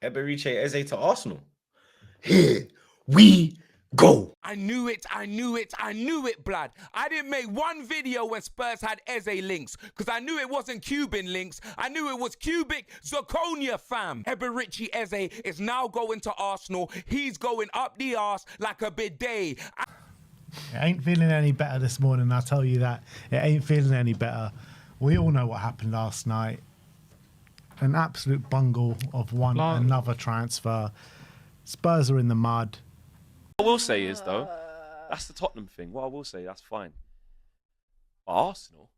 Eberechi Eze to Arsenal. Here we go. I knew it, blood. I didn't make one video when Spurs had Eze links, because I knew it wasn't Cuban links. I knew it was cubic zirconia, fam. Eberechi Eze is now going to Arsenal. He's going up the arse like a bidet. It ain't feeling any better this morning, I'll tell you that. It ain't feeling any better. We all know what happened last night. An absolute bungle of another transfer. Spurs are in the mud. What I will say is, though, that's the Tottenham thing. What I will say, that's fine. But Arsenal,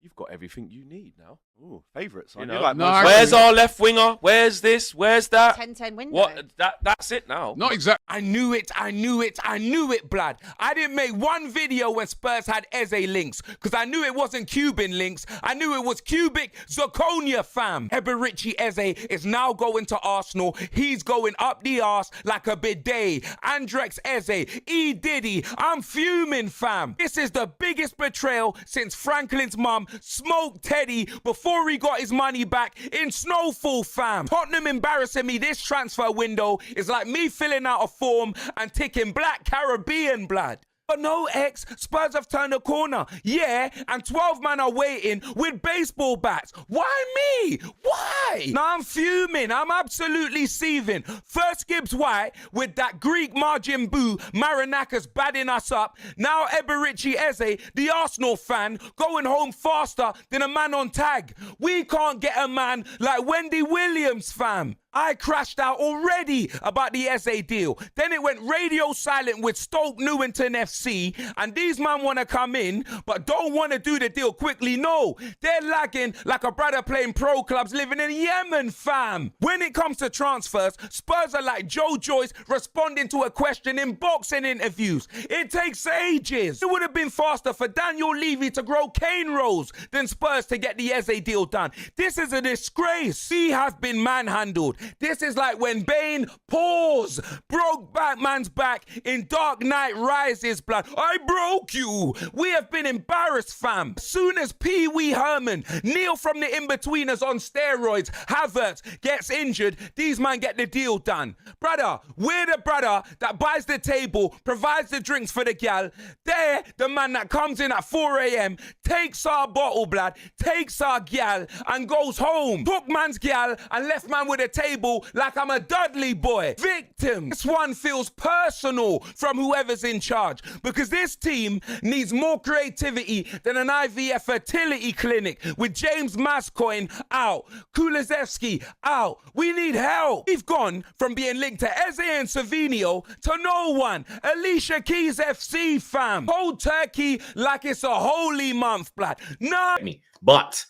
you've got everything you need now. Ooh, favourites. You know, like where's our left winger? Where's this? Where's that? 10-10 window. What? That's it now. Not exactly. I knew it, blood. I didn't make one video when Spurs had Eze links, because I knew it wasn't Cuban links. I knew it was cubic zirconia, fam. Eberechi Eze is now going to Arsenal. He's going up the arse like a bidet. Andrex Eze, E. Diddy, I'm fuming, fam. This is the biggest betrayal since Franklin's mum smoked Teddy before he got his money back in Snowfall, fam. Tottenham embarrassing me this transfer window is like me filling out a form and ticking Black Caribbean, blood. But no, X, Spurs have turned a corner. Yeah, and 12 man are waiting with baseball bats. Why me? Why? Now I'm fuming. I'm absolutely seething. First Gibbs White with that Greek margin boo, Marinakis badding us up. Now Eberechi Eze, the Arsenal fan, going home faster than a man on tag. We can't get a man like Wendy Williams, fam. I crashed out already about the Eze deal. Then it went radio silent with Stoke Newington FC, and these man want to come in, but don't want to do the deal quickly. No, they're lagging like a brother playing pro clubs living in Yemen, fam. When it comes to transfers, Spurs are like Joe Joyce responding to a question in boxing interviews. It takes ages. It would have been faster for Daniel Levy to grow cane rolls than Spurs to get the Eze deal done. This is a disgrace. We have been manhandled. This is like when Bane, broke Batman's back in Dark Knight Rises, blood. I broke you. We have been embarrassed, fam. As soon as Pee Wee Herman, Neil from the In-Betweeners on steroids, Havertz gets injured, these man get the deal done. Brother, we're the brother that buys the table, provides the drinks for the gal. They're the man that comes in at 4 a.m., takes our bottle, blood, takes our gal, and goes home. Took man's gal and left man with a table like I'm a Dudley boy. Victim. This one feels personal from whoever's in charge, because this team needs more creativity than an IVF fertility clinic with James Mascoigne out, Kulusevski out. We need help. We've gone from being linked to Eze and Savinio to no one. Alicia Keys FC, fam. Cold turkey like it's a holy month, blood. No. But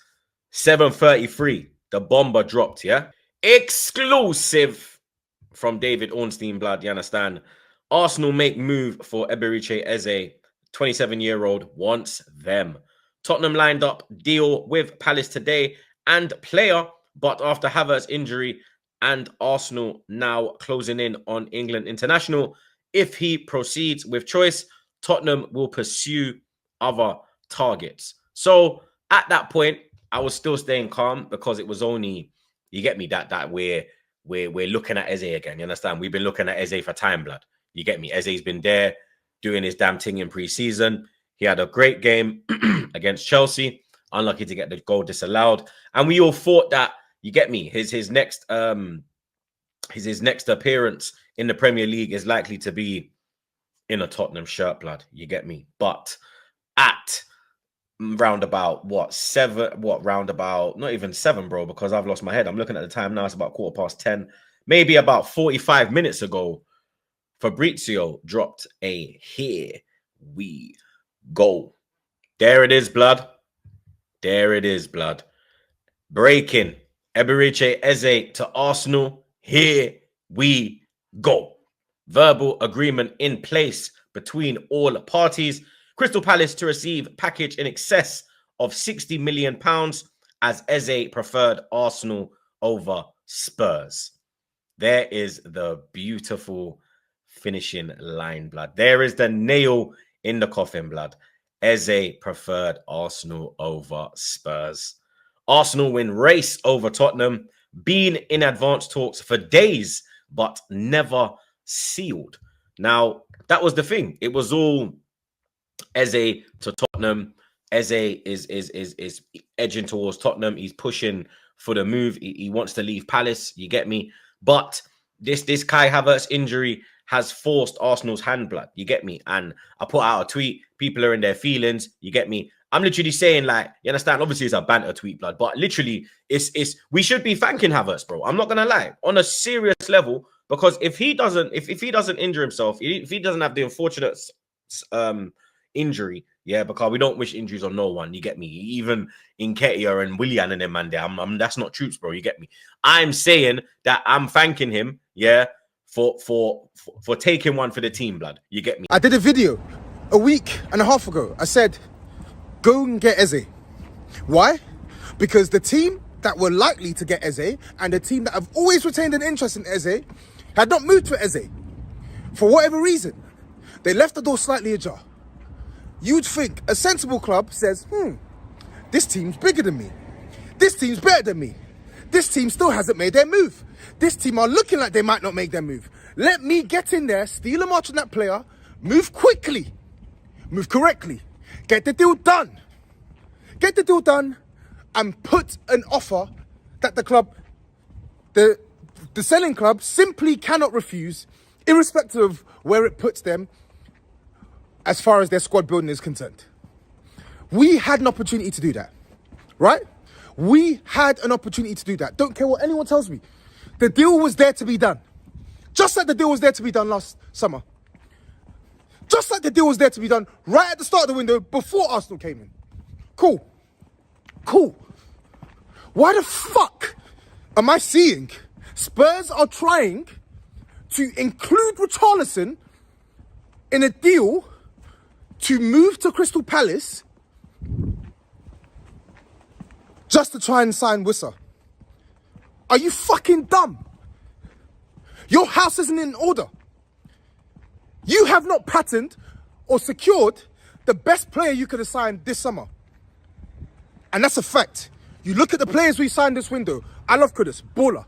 7:33, the bomber dropped, yeah? Exclusive from David Ornstein, blood, you understand? Arsenal make move for Eberechi Eze, 27-year-old, wants them. Tottenham lined up deal with Palace today and player, but after Havertz's injury, and Arsenal now closing in on England international. If he proceeds with choice, Tottenham will pursue other targets. So at that point, I was still staying calm because it was only, you get me, that we're looking at Eze again. You understand? We've been looking at Eze for time, blood. You get me? Eze's been there doing his damn thing in pre-season. He had a great game against Chelsea. Unlucky to get the goal disallowed. And we all thought that, you get me, his next appearance in the Premier League is likely to be in a Tottenham shirt, blood. You get me? But at roundabout not even 7, bro, because I've lost my head. I'm looking at the time now. It's about 10:15. Maybe about 45 minutes ago, Fabrizio dropped a "Here we go." There it is, blood. There it is, blood. Breaking. Eberechi Eze to Arsenal. Here we go. Verbal agreement in place between all parties. Crystal Palace to receive package in excess of £60 million as Eze preferred Arsenal over Spurs. There is the beautiful finishing line, blood. There is the nail in the coffin, blood. Eze preferred Arsenal over Spurs. Arsenal win race over Tottenham been in advanced talks for days, but never sealed. Now, that was the thing. It was all Eze to Tottenham. Eze is edging towards Tottenham. He's pushing for the move. He wants to leave Palace. You get me? But this Kai Havertz injury has forced Arsenal's hand, blood. You get me? And I put out a tweet. People are in their feelings. You get me? I'm literally saying, like, you understand? Obviously, it's a banter tweet, blood, but literally, it's we should be thanking Havertz, bro. I'm not gonna lie, on a serious level, because if he doesn't injure himself, if he doesn't have the unfortunate injury, yeah, because we don't wish injuries on no one. You get me? Even in Ketia and Willian and them, man, there, that's not troops, bro. You get me? I'm saying that I'm thanking him, yeah, for taking one for the team, blood. You get me? I did a video a week and a half ago. I said, go and get Eze. Why? Because the team that were likely to get Eze and the team that have always retained an interest in Eze had not moved for Eze. For whatever reason, they left the door slightly ajar. You'd think a sensible club says, this team's bigger than me. This team's better than me. This team still hasn't made their move. This team are looking like they might not make their move. Let me get in there, steal a march on that player, move quickly, move correctly, get the deal done. Get the deal done and put an offer that the club, the selling club simply cannot refuse, irrespective of where it puts them as far as their squad building is concerned. We had an opportunity to do that, right? We had an opportunity to do that. Don't care what anyone tells me. The deal was there to be done. Just like the deal was there to be done last summer. Just like the deal was there to be done right at the start of the window before Arsenal came in. Cool. Why the fuck am I seeing Spurs are trying to include Richarlison in a deal to move to Crystal Palace just to try and sign Wissa? Are you fucking dumb? Your house isn't in order. You have not patterned or secured the best player you could have signed this summer. And that's a fact. You look at the players we signed this window. I love Kudus, baller.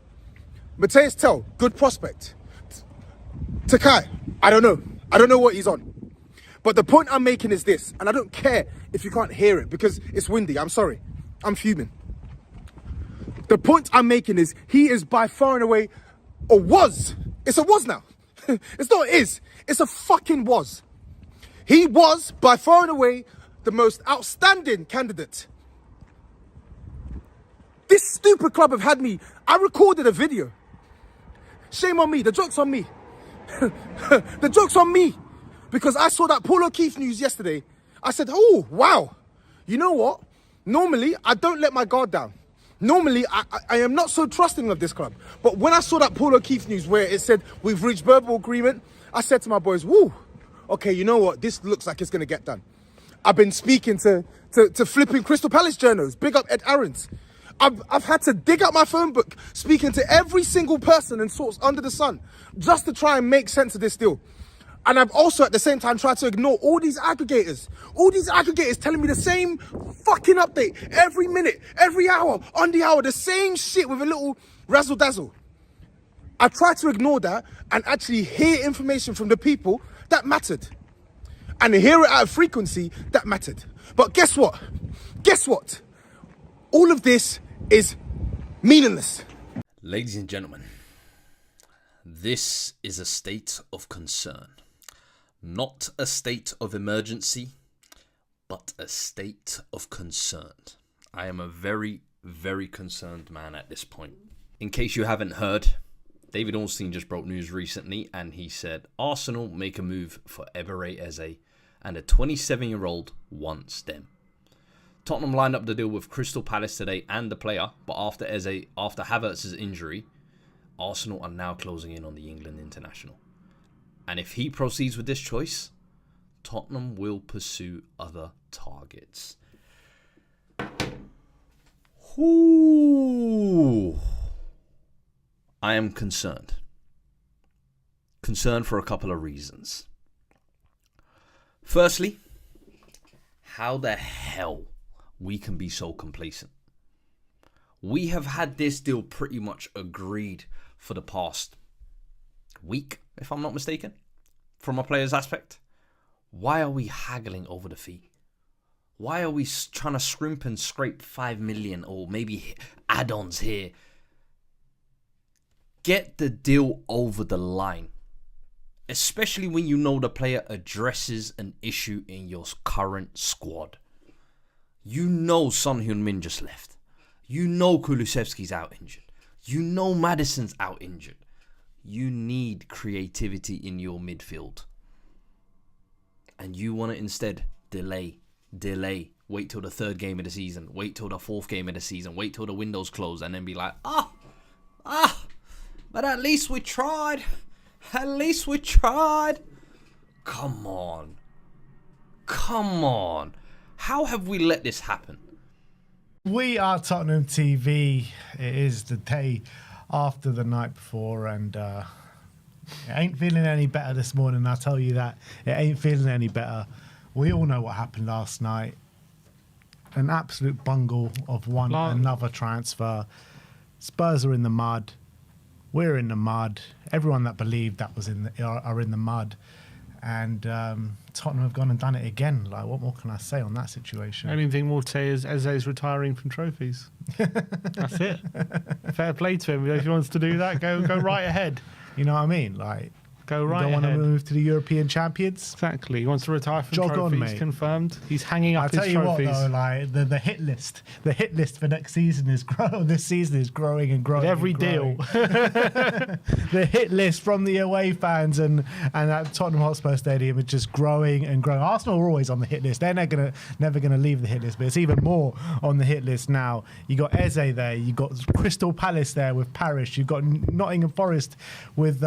Mateus Tell, good prospect. Takai, I don't know. I don't know what he's on. But the point I'm making is this, and I don't care if you can't hear it because it's windy. I'm sorry. I'm fuming. The point I'm making is he is by far and away, or was. It's a was now. It's not is. It's a fucking was. He was by far and away the most outstanding candidate. This stupid club have had me. I recorded a video. Shame on me. The joke's on me. The joke's on me. Because I saw that Paul O'Keefe news yesterday. I said, oh, wow. You know what? Normally, I don't let my guard down. Normally, I am not so trusting of this club. But when I saw that Paul O'Keefe news where it said we've reached verbal agreement, I said to my boys, woo, okay, you know what? This looks like it's going to get done. I've been speaking to flipping Crystal Palace journals. Big up Ed Aarons. I've had to dig up my phone book, speaking to every single person and source under the sun, just to try and make sense of this deal. And I've also at the same time tried to ignore all these aggregators telling me the same fucking update every minute, every hour, on the hour, the same shit with a little razzle dazzle. I tried to ignore that and actually hear information from the people that mattered. And hear it at a frequency that mattered. But guess what? All of this is meaningless. Ladies and gentlemen, this is a state of concern. Not a state of emergency, but a state of concern. I am a very, very concerned man at this point. In case you haven't heard, David Ornstein just broke news recently and he said Arsenal make a move for Eberechi Eze and a 27-year-old wants them. Tottenham lined up the deal with Crystal Palace today and the player, but after Havertz's injury, Arsenal are now closing in on the England international. And if he proceeds with this choice, Tottenham will pursue other targets. Ooh. I am concerned. Concerned for a couple of reasons. Firstly, how the hell we can be so complacent. We have had this deal pretty much agreed for the past week, if I'm not mistaken, from a player's aspect. Why are we haggling over the fee? Why are we trying to scrimp and scrape 5 million or maybe add-ons here? Get the deal over the line. Especially when you know the player addresses an issue in your current squad. You know Son Heung-min just left. You know Kulusevski's out injured. You know Maddison's out injured. You need creativity in your midfield. And you want to instead delay. Wait till the 3rd game of the season. Wait till the 4th game of the season. Wait till the window's closed and then be like, but at least we tried. At least we tried. Come on. How have we let this happen? We are Tottenham TV. It is the day after the night before, and it ain't feeling any better this morning, I'll tell you that. It ain't feeling any better. We all know what happened last night. An absolute bungle of another transfer. Spurs are in the mud. We're in the mud. Everyone that believed that was are in the mud. And Tottenham have gone and done it again. Like, what more can I say on that situation? The only thing more to say is Eze's retiring from trophies. That's it. Fair play to him. If he wants to do that, go right ahead. You know what I mean? Like, go right don't ahead. want to move to the European champions? Exactly. He wants to retire from Jog trophies. on, mate. Confirmed. He's hanging up I'll tell his you trophies. what, though, like the hit list for next season is this season is growing and growing. With every and growing. deal. The hit list from the away fans and at Tottenham Hotspur Stadium is just growing and growing. Arsenal are always on the hit list. They're never gonna leave the hit list, but it's even more on the hit list now. You got Eze there. You got Crystal Palace there with Parish. You've got Nottingham Forest with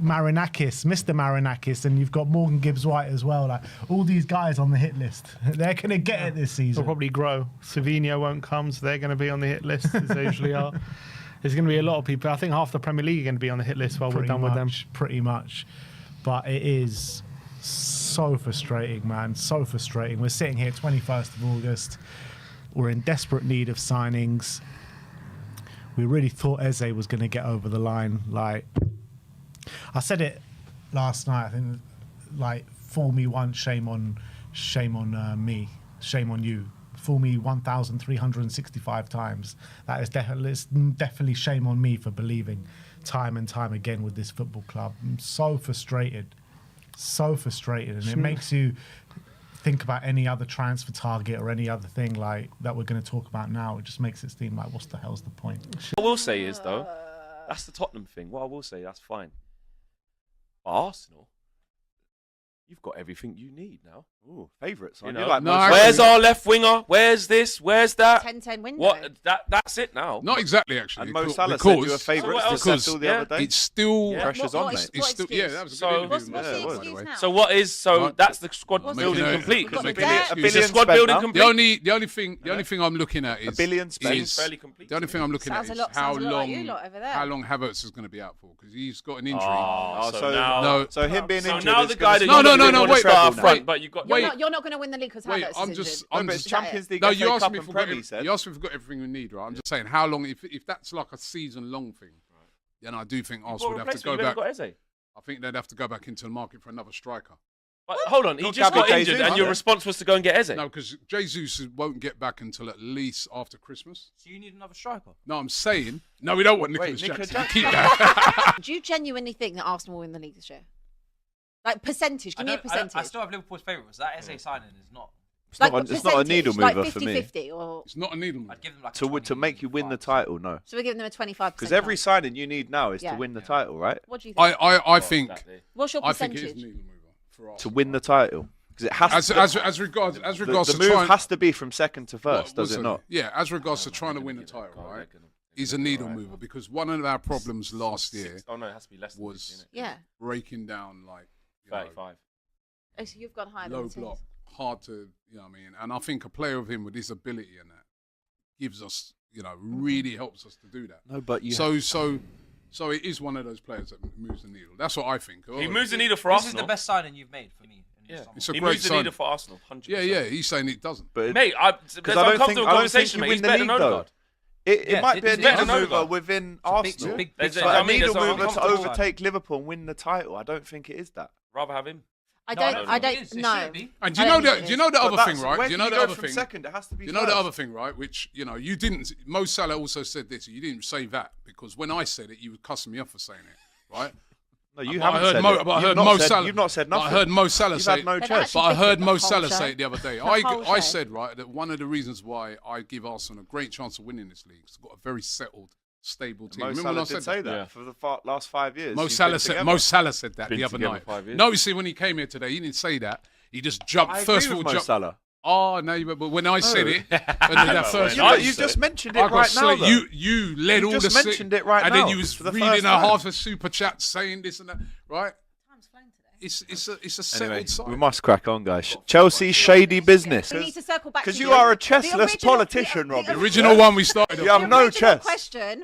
Marinakis, Mr. Marinakis, and you've got Morgan Gibbs-White as well. Like, all these guys on the hit list. They're going to get it this season. They'll probably grow. Savinho won't come, so they're going to be on the hit list, as they usually are. There's going to be a lot of people. I think half the Premier League are going to be on the hit list while we're done with them. Pretty much. But it is so frustrating, man. So frustrating. We're sitting here 21st of August. We're in desperate need of signings. We really thought Eze was going to get over the line. Like, I said it last night. I think, like, fool me once, shame on me, shame on you. Fool me 1,365 times. That is definitely shame on me for believing time and time again with this football club. I'm so frustrated, and it makes you think about any other transfer target or any other thing like that we're going to talk about now. It just makes it seem like, what's the hell's the point? What I will say is, though, that's the Tottenham thing. What I will say, that's fine. Arsenal, you've got everything you need now. Ooh, favourites. You know, like where's our left winger? Where's this? Where's that? 10-10 window. What? That's it now. Not exactly, actually. And Mo Salah said you were favourites to settle the other day. It's still pressure's on, mate. It's still, yeah, that was a good interview. What's the excuse now? So what is? So Right. that's the squad What's building the- complete. We've got the A debt. billion Is the squad spent building now. complete? The only thing I'm looking at is $1 billion spent. is- Fairly complete. The only thing I'm looking Sounds at a is lot- how sounds a lot like long you lot over there. how long Havertz is going to be out for, because he's got an injury. Oh, so so now, No. So him being so injured now is the gonna guy that stop No, you no, want no, to wait, start up wait, front, wait. but you've got. You're not going to win the league because Wait, Havertz I'm is just- injured. I'm No, but just- it's Champions League, No, FA you asked Cup me and for Prem, he said. you asked me if we've got everything we need, right? I'm just saying, how long? If that's like a season-long thing, then I do think Arsenal would have to go back. I think they'd have to go back into the market for another striker. But hold on, he Not just got Gabi injured, Jesus, and your huh? response was to go and get Eze. No, because Jesus won't get back until at least after Christmas. So you need another striker? No, I'm saying, no, we don't want Nicholas Nicola Jackson. Keep that. Do you genuinely think that Arsenal will win the league this year? Like, percentage. Give me a percentage. I still have Liverpool's favourites. That Eze signing is not. It's like not a needle percentage, mover like for me. 50-50 or... It's not a needle mover. I'd give them like To make you win the title, no. So we're giving them a 25%. Because every signing you need now is Yeah. to win the title, right? What do you think? I think What's your I think percentage? it is a needle mover for To Arsenal. win the title. Because it has to. As regards the to move trying, has to be from second to first, does it listen, not? Yeah, as regards to trying to win the title, right, is a needle mover, because one of our problems last year Oh no, it has to be less than was 50, innit? Yeah. breaking down like you know, 35. Oh, so you've gone higher low than the block, hard to, you know what I mean? And I think a player of him with his ability and that gives us, you know, really helps us to do that. No, but you. So it is one of those players that moves the needle. That's what I think. He moves the needle for This is Arsenal. the best signing you've made for me. In this Yeah, summer. It's a he great moves the signing. needle for Arsenal. 100%. Yeah, he's saying it doesn't. But Mate, there's I don't uncomfortable think conversation, you mate. win He's the better than league, though. Odegaard. It might be a it's better needle than mover over. within It's a Arsenal. big But sign. a needle mover to uncomfortable overtake Liverpool and win the title. I don't think it is that. Rather have him. I No, don't. no, I it don't. is. It No. should be. And do I you don't know think that? it Do you is. know the But other that's- thing, right? where Do you can know you the go other from thing? second? It has to be. You know the first. other thing, right? Which you didn't. Mo Salah also said this. You didn't say that because when I said it, you were cussing me off for saying it, right? No, you But I haven't heard said Mo, it. but I You've heard not Mo said- Salah. You've not said but nothing. I heard Mo Salah You've say. had no They've chest. But I heard The Mo whole Salah show. say it the other day. The whole I show. said right that one of the reasons why I give Arsenal a great chance of winning this league is got a very settled, stable team. Mo Remember Salah when I did said say that? that Yeah. for the last 5 years. Mo he's Salah been said. together. Mo Salah said that Been the other together night. 5 years. No, you see, when he came here today, he didn't say that. He just jumped. I First agree of all, with Mo jumped. Salah. Oh no, but when I said it, and that first, You just mentioned it right now. Though. You led You all just the mentioned it right and now then you was for the reading first a time. half a super chat saying this and that, right? It's a settled Anyway, side. we must crack on, guys. Chelsea's shady business. We need to circle back Because to you the- are a the chestless original- politician, the- Robbie. The original one we started. You have the no original chest. question